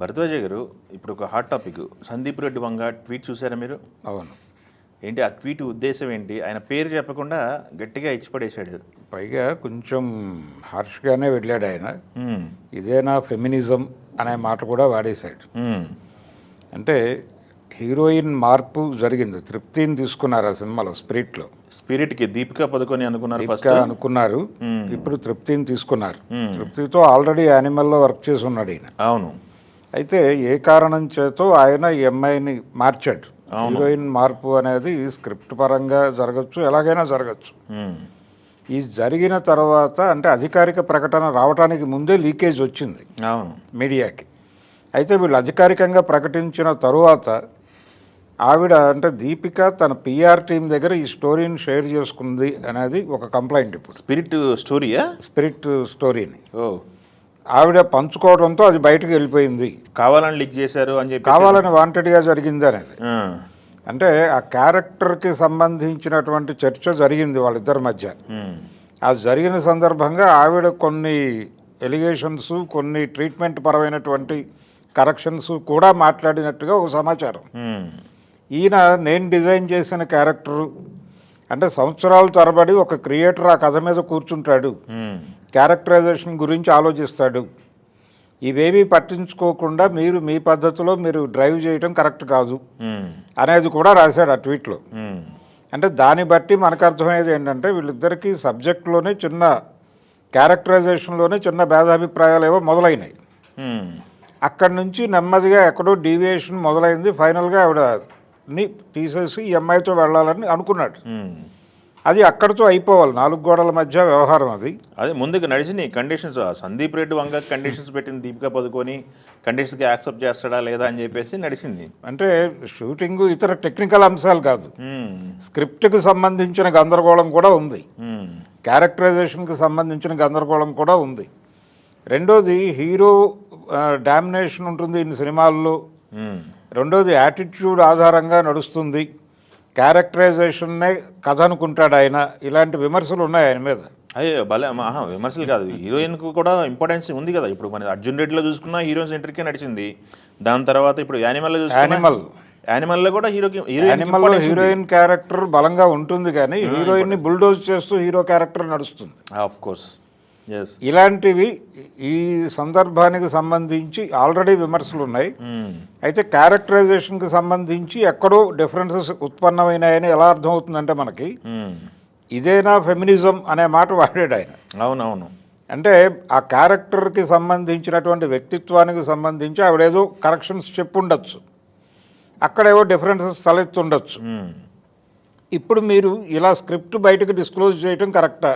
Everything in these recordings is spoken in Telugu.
భరద్వాజ గారు, ఇప్పుడు ఒక hot topic Sandeep Reddy Vanga tweet చూసారా మీరు? అవును. ఏంటి ఆ ట్వీట్ ఉద్దేశం ఏంటి? ఆయన పేరు చెప్పకుండా గట్టిగా ఇచ్చిపడేశాడు. పైగా కొంచెం హార్ష్గానే వెళ్ళాడు ఆయన. హ్మ్. ఇదేనా ఫెమినిజం అనే మాట కూడా వాడేశాడు. హ్మ్. అంటే హీరోయిన్ మార్పు జరిగింది. తృప్తిని తీసుకున్నారు ఆ సినిమాలో స్పిరిట్లో. స్పిరిట్కి దీపికా పదుకొని అనుకున్నారు ఫస్ట్. అనుకున్నారు, మ్మ్. ఇప్పుడు తృప్తిని తీసుకున్నారు. మ్మ్. తృప్తితో ఆల్రెడీ యానిమల్లో వర్క్ చేసి ఉన్నాడు ఈయన. అవును. అయితే ఏ కారణం చేతో ఆయన ఈ అమ్మాయిని మార్చాడు. అవును. హీరోయిన్ మార్పు అనేది స్క్రిప్ట్ పరంగా జరగచ్చు, ఎలాగైనా జరగచ్చు. హ్మ్. ఈ జరిగిన తర్వాత అంటే అధికారిక ప్రకటన రావడానికి ముందే లీకేజ్ వచ్చింది అవును. మీడియాకి. అయితే వీళ్ళు అధికారికంగా ప్రకటించిన తరువాత ఆవిడ అంటే దీపిక తన పిఆర్ టీం దగ్గర ఈ స్టోరీని షేర్ చేసుకుంది అనేది ఒక కంప్లైంట్. ఇప్పుడు స్పిరిట్ స్టోరీయా? స్పిరిట్ స్టోరీని ఓ, ఆవిడ పంచుకోవడంతో అది బయటకు వెళ్ళిపోయింది. కావాలని లీక్ చేశారు అని చెప్పి కావాలని వాంటెడ్గా జరిగింది అనేది. ఆ. అంటే ఆ క్యారెక్టర్కి సంబంధించినటువంటి చర్చ జరిగింది వాళ్ళిద్దరి మధ్య. హ్మ్. ఆ జరిగిన సందర్భంగా ఆవిడ కొన్ని ఎలిగేషన్స్, కొన్ని ట్రీట్మెంట్ పరమైనటువంటి కరెక్షన్స్ కూడా మాట్లాడినట్టుగా ఒక సమాచారం. హ్మ్. ఈయన నేను డిజైన్ చేసిన క్యారెక్టరు అంటే సంవత్సరాల తరబడి ఒక క్రియేటర్ ఆ కథ మీద కూర్చుంటాడు, హ్మ్. క్యారెక్టరైజేషన్ గురించి ఆలోచిస్తాడు. ఇవేమీ పట్టించుకోకుండా మీరు మీ పద్ధతిలో మీరు డ్రైవ్ చేయడం కరెక్ట్ కాదు హ్మ్. అనేది కూడా రాశాడు ఆ ట్వీట్లో. హ్మ్. అంటే దాన్ని బట్టి మనకు అర్థమయ్యేది ఏంటంటే వీళ్ళిద్దరికీ సబ్జెక్ట్లోనే చిన్న క్యారెక్టరైజేషన్లోనే చిన్న భేదాభిప్రాయాలు ఏవో మొదలైనాయి. హ్మ్. అక్కడి నుంచి నెమ్మదిగా ఎక్కడో డీవియేషన్ మొదలైంది. ఫైనల్గా ఆవిడని తీసేసి ఈ అమ్మాయితో వెళ్ళాలని అనుకున్నాడు. హ్మ్. అది అక్కడితో అయిపోవాలి, 4 గోడల మధ్య వ్యవహారం అది. అదే ముందుకు నడిచినాయి కండిషన్స్. సందీప్ రెడ్డి వంగ కండిషన్స్ పెట్టిన దీపికా పదుకొని కండిషన్స్కి యాక్సెప్ట్ చేస్తాడా లేదా అని చెప్పేసి నడిచింది. అంటే షూటింగ్ ఇతర టెక్నికల్ అంశాలు కాదు, హ్మ్. స్క్రిప్ట్కి సంబంధించిన గందరగోళం కూడా ఉంది, హ్మ్. క్యారెక్టరైజేషన్కి సంబంధించిన గందరగోళం కూడా ఉంది. రెండోది హీరో డామినేషన్ ఉంటుంది ఇన్ని సినిమాల్లో. హ్మ్. రెండోది యాటిట్యూడ్ ఆధారంగా నడుస్తుంది, క్యారెక్టరైజేషన్నే కథ అనుకుంటాడు ఆయన. ఇలాంటి విమర్శలు ఉన్నాయి ఆయన మీద. అయ్యో భలే విమర్శలు కాదు, హీరోయిన్కు కూడా ఇంపార్టెన్స్ ఉంది కదా. ఇప్పుడు మన అర్జున్ రెడ్డిలో చూసుకున్నా హీరోయిన్ సెంటర్కే నడిచింది. దాని తర్వాత ఇప్పుడు యానిమల్లో చూసుకున్నా యానిమల్లో కూడా యానిమల్లో హీరోయిన్ క్యారెక్టర్ బలంగా ఉంటుంది, కానీ హీరోయిన్ని బుల్డోజ్ చేస్తూ హీరో క్యారెక్టర్ నడుస్తుంది. Of course. ఎస్. ఇలాంటివి ఈ సందర్భానికి సంబంధించి ఆల్రెడీ విమర్శలు ఉన్నాయి. Hmm. అయితే క్యారెక్టరైజేషన్కి సంబంధించి ఎక్కడో డిఫరెన్సెస్ ఉత్పన్నమైనాయని ఎలా అర్థమవుతుందంటే మనకి, ఇదేనా ఫెమినిజం అనే మాట వాడాడు ఆయన. అవునవును. అంటే ఆ క్యారెక్టర్కి సంబంధించినటువంటి వ్యక్తిత్వానికి సంబంధించి ఆవిడేదో కరెక్షన్స్ చెప్పుండొచ్చు, అక్కడేవో డిఫరెన్సెస్ తలెత్తుండొచ్చు. ఇప్పుడు మీరు ఇలా స్క్రిప్ట్ బయటకు డిస్క్లోజ్ చేయటం కరెక్టా?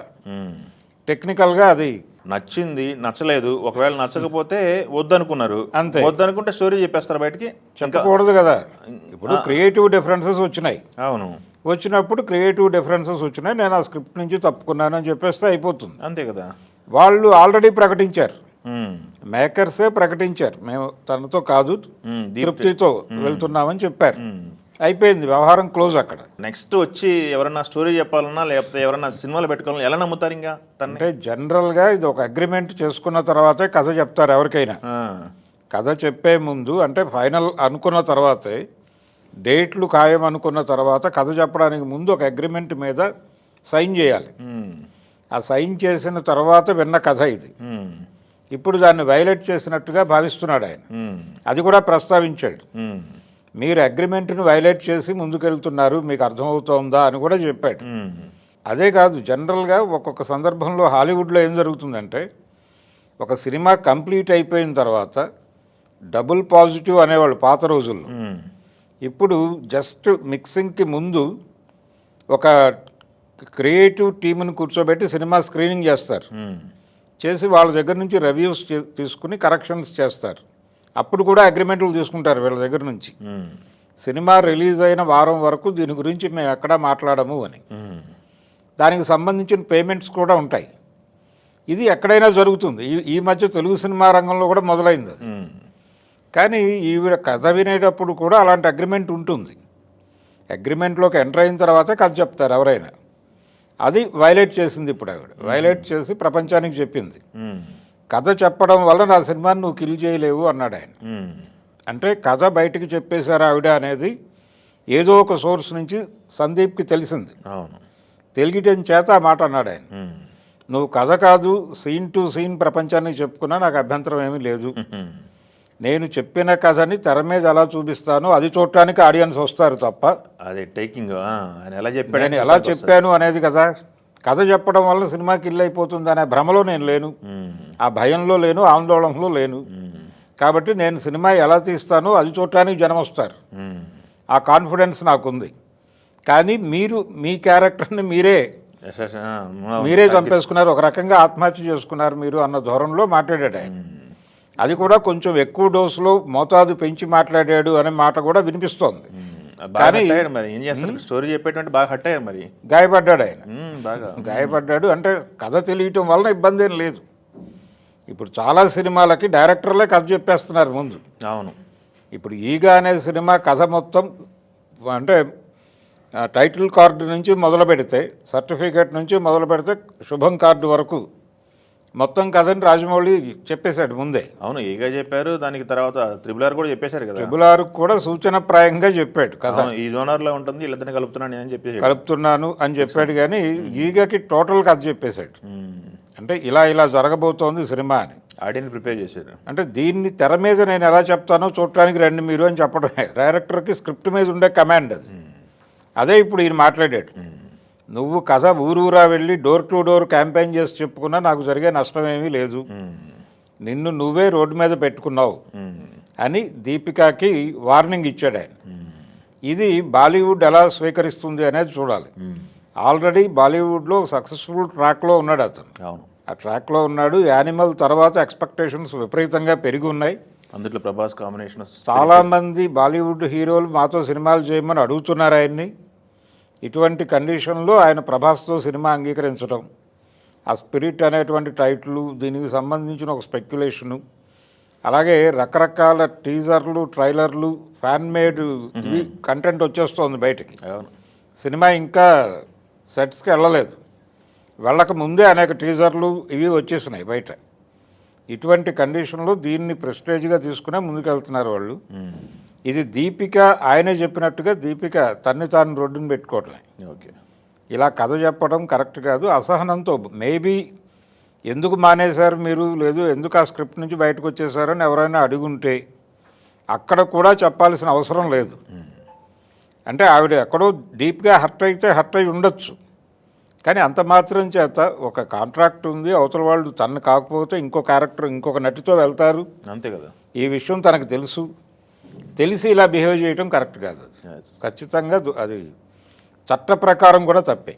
టెక్నికల్గా అది నచ్చింది, నచ్చలేదు, ఒకవేళ నచ్చకపోతే వద్దనుకున్నారు, అంతే. వద్దనుకుంటే స్టోరీ చెప్పేస్తారు బయటికి, చెప్పకూడదు కదా. ఇప్పుడు క్రియేటివ్ డిఫరెన్సెస్ వచ్చినాయి. అవును. వచ్చినప్పుడు క్రియేటివ్ డిఫరెన్సెస్ వచ్చినాయి, నేను ఆ స్క్రిప్ట్ నుంచి తప్పుకున్నాను అని చెప్పేస్తే అయిపోతుంది. అంతే కదా. వాళ్ళు ఆల్రెడీ ప్రకటించారు, మేకర్సే ప్రకటించారు, మేము తనతో కాదు తృప్తితో వెళ్తున్నామని చెప్పారు. అయిపోయింది, వ్యవహారం క్లోజ్ అక్కడ. నెక్స్ట్ వచ్చి ఎవరన్నా స్టోరీ చెప్పాలన్నా లేకపోతే ఎవరన్నా సినిమాలు పెట్టుకోవాలన్నా ఎలా నమ్ముతారు ఇంకా? అంటే జనరల్గా ఇది ఒక అగ్రిమెంట్ చేసుకున్న తర్వాతే కథ చెప్తారు ఎవరికైనా. కథ చెప్పే ముందు అంటే ఫైనల్ అనుకున్న తర్వాతే, డేట్లు ఖాయం అనుకున్న తర్వాత కథ చెప్పడానికి ముందు ఒక అగ్రిమెంట్ మీద సైన్ చేయాలి. ఆ సైన్ చేసిన తర్వాత విన్న కథ ఇది. ఇప్పుడు దాన్ని వైలేట్ చేసినట్టుగా భావిస్తున్నాడు ఆయన. అది కూడా ప్రస్తావించాడు. మీరు అగ్రిమెంట్ను వైలేట్ చేసి ముందుకెళ్తున్నారు, మీకు అర్థమవుతోందా అని కూడా చెప్పాడు. అదే కాదు, జనరల్గా ఒక్కొక్క సందర్భంలో హాలీవుడ్లో ఏం జరుగుతుందంటే, ఒక సినిమా కంప్లీట్ అయిపోయిన తర్వాత డబుల్ పాజిటివ్ అనేవాళ్ళు పాత రోజుల్లో. ఇప్పుడు జస్ట్ మిక్సింగ్కి ముందు ఒక క్రియేటివ్ టీంని కూర్చోబెట్టి సినిమా స్క్రీనింగ్ చేస్తారు, చేసి వాళ్ళ దగ్గర నుంచి రివ్యూస్ తీసుకుని కరెక్షన్స్ చేస్తారు. అప్పుడు కూడా అగ్రిమెంట్లు తీసుకుంటారు వీళ్ళ దగ్గర నుంచి. సినిమా రిలీజ్ అయిన వారం వరకు దీని గురించి మేము ఎక్కడా మాట్లాడము అని. దానికి సంబంధించిన పేమెంట్స్ కూడా ఉంటాయి. ఇది ఎక్కడైనా జరుగుతుంది. ఈ మధ్య తెలుగు సినిమా రంగంలో కూడా మొదలైంది అది. కానీ ఈవిడ కథ వినేటప్పుడు కూడా అలాంటి అగ్రిమెంట్ ఉంటుంది. అగ్రిమెంట్లోకి ఎంటర్ అయిన తర్వాతే కథ చెప్తారు ఎవరైనా. అది వైలేట్ చేసింది ఇప్పుడు ఆవిడ. వైలేట్ చేసి ప్రపంచానికి చెప్పింది. కథ చెప్పడం వల్ల నా సినిమాని నువ్వు కిల్ చేయలేవు అన్నాడు ఆయన. అంటే కథ బయటికి చెప్పేశారు ఆవిడ అనేది ఏదో ఒక సోర్స్ నుంచి సందీప్కి తెలిసింది. అవును, తెలియటం చేత ఆ మాట అన్నాడు ఆయన. నువ్వు కథ కాదు, సీన్ టు సీన్ ప్రపంచానికి చెప్పుకున్నా నాకు అభ్యంతరం ఏమీ లేదు. నేను చెప్పిన కథని తెర మీద ఎలా చూపిస్తానో అది చూడటానికి ఆడియన్స్ వస్తారు తప్ప అదే టేకింగ్ ఆయన ఎలా చెప్పాడు, నేను ఎలా చెప్పాను అనేది కదా. కథ చెప్పడం వల్ల సినిమా కిల్ అయిపోతుంది అనే భ్రమలో నేను లేను, ఆ భయంలో లేను, ఆందోళనలో లేను. కాబట్టి నేను సినిమా ఎలా తీస్తానో అది చూడటానికి జనం వస్తారు, ఆ కాన్ఫిడెన్స్ నాకుంది. కానీ మీరు మీ క్యారెక్టర్ని మీరే చంపేసుకున్నారు, ఒక రకంగా ఆత్మహత్య చేసుకున్నారు మీరు అన్న ధోరణిలో మాట్లాడాడు ఆయన. అది కూడా కొంచెం ఎక్కువ డోసులో మోతాదు పెంచి మాట్లాడాడు అనే మాట కూడా వినిపిస్తోంది. కానీ మరి ఏం చేస్తారు, స్టోరీ చెప్పేటువంటి బాగా హట్ అయ్యారు, మరి గాయపడ్డాడు ఆయన, బాగా గాయపడ్డాడు. అంటే కథ తెలియటం వలన ఇబ్బంది ఏం లేదు. ఇప్పుడు చాలా సినిమాలకి డైరెక్టర్లే కథ చెప్పేస్తున్నారు ముందు. అవును, ఇప్పుడు ఈగా అనే సినిమా కథ మొత్తం అంటే టైటిల్ కార్డు నుంచి మొదలు పెడితే, సర్టిఫికేట్ నుంచి మొదలు పెడితే శుభం కార్డు వరకు మొత్తం కథని రాజమౌళి చెప్పేశాడు ముందే. అవును, ఈగా చెప్పారు, దానికి తర్వాత త్రిబుల్ కూడా చెప్పేశారు కదా. త్రిబుల్ కూడా సూచనప్రాయంగా చెప్పాడు కథ, ఈ జోనర్లో ఉంటుంది, వీళ్ళిద్దరిని కలుపుతున్నాను అని చెప్పాడు. కానీ ఈగాకి టోటల్ కథ చెప్పేశాడు. అంటే ఇలా జరగబోతోంది సినిమా అని ఆడియన్స్ ప్రిపేర్ చేశారు. అంటే దీన్ని తెర మీద నేను ఎలా చెప్తానో చూడటానికి రండి మీరు అని చెప్పడమే డైరెక్టర్కి స్క్రిప్ట్ మీద ఉండే కమాండ్ అది. అదే ఇప్పుడు ఈయన మాట్లాడాడు. నువ్వు కథ ఊరూరా వెళ్ళి డోర్ టు డోర్ క్యాంపెయిన్ చేసి చెప్పుకున్నా నాకు జరిగే నష్టం ఏమీ లేదు, నిన్ను నువ్వే రోడ్డు మీద పెట్టుకున్నావు అని దీపికాకి వార్నింగ్ ఇచ్చాడు ఆయన. ఇది బాలీవుడ్ ఎలా స్వీకరిస్తుంది అనేది చూడాలి. ఆల్రెడీ బాలీవుడ్లో సక్సెస్ఫుల్ ట్రాక్లో ఉన్నాడు అతను. అవును, ఆ ట్రాక్లో ఉన్నాడు. యానిమల్ తర్వాత ఎక్స్పెక్టేషన్స్ విపరీతంగా పెరిగి ఉన్నాయి. అందులో ప్రభాస్ కాంబినేషన్ చాలామంది బాలీవుడ్ హీరోలు మాతో సినిమాలు చేయమని అడుగుతున్నారు ఆయన్ని. ఇటువంటి కండిషన్లో ఆయన ప్రభాస్తో సినిమా అంగీకరించడం, ఆ స్పిరిట్ అనేటువంటి టైటిల్, దీనికి సంబంధించిన ఒక స్పెక్యులేషను, అలాగే రకరకాల టీజర్లు, ట్రైలర్లు, ఫ్యాన్ మేడ్ ఇవి కంటెంట్ వచ్చేస్తోంది బయటికి. సినిమా ఇంకా సెట్స్కి వెళ్ళలేదు, వెళ్ళక ముందే అనేక టీజర్లు ఇవి వచ్చేసినాయి బయట. ఇటువంటి కండిషన్లో దీన్ని ప్రెస్టేజ్గా తీసుకునే ముందుకెళ్తున్నారు వాళ్ళు. ఇది దీపిక ఆయనే చెప్పినట్టుగా దీపిక తన్ని తాను రోడ్డును పెట్టుకోవటమే. ఓకే, ఇలా కథ చెప్పడం కరెక్ట్ కాదు. అసహనంతో మేబీ ఎందుకు మానేశారు మీరు, లేదు ఎందుకు ఆ స్క్రిప్ట్ నుంచి బయటకు వచ్చేసారని ఎవరైనా అడుగుంటే అక్కడ కూడా చెప్పాల్సిన అవసరం లేదు. అంటే ఆవిడ ఎక్కడో డీప్గా హర్ట్ అయితే హర్ట్ అయి ఉండొచ్చు, కానీ అంత మాత్రం చేత ఒక కాంట్రాక్ట్ ఉంది, అవతల వాళ్ళు తను కాకపోతే ఇంకో క్యారెక్టర్ ఇంకొక నటితో వెళ్తారు, అంతే కదా. ఈ విషయం తనకు తెలిసి ఇలా బిహేవ్ చేయడం కరెక్ట్ కాదు. ఖచ్చితంగా అది చట్ట ప్రకారం కూడా తప్పే.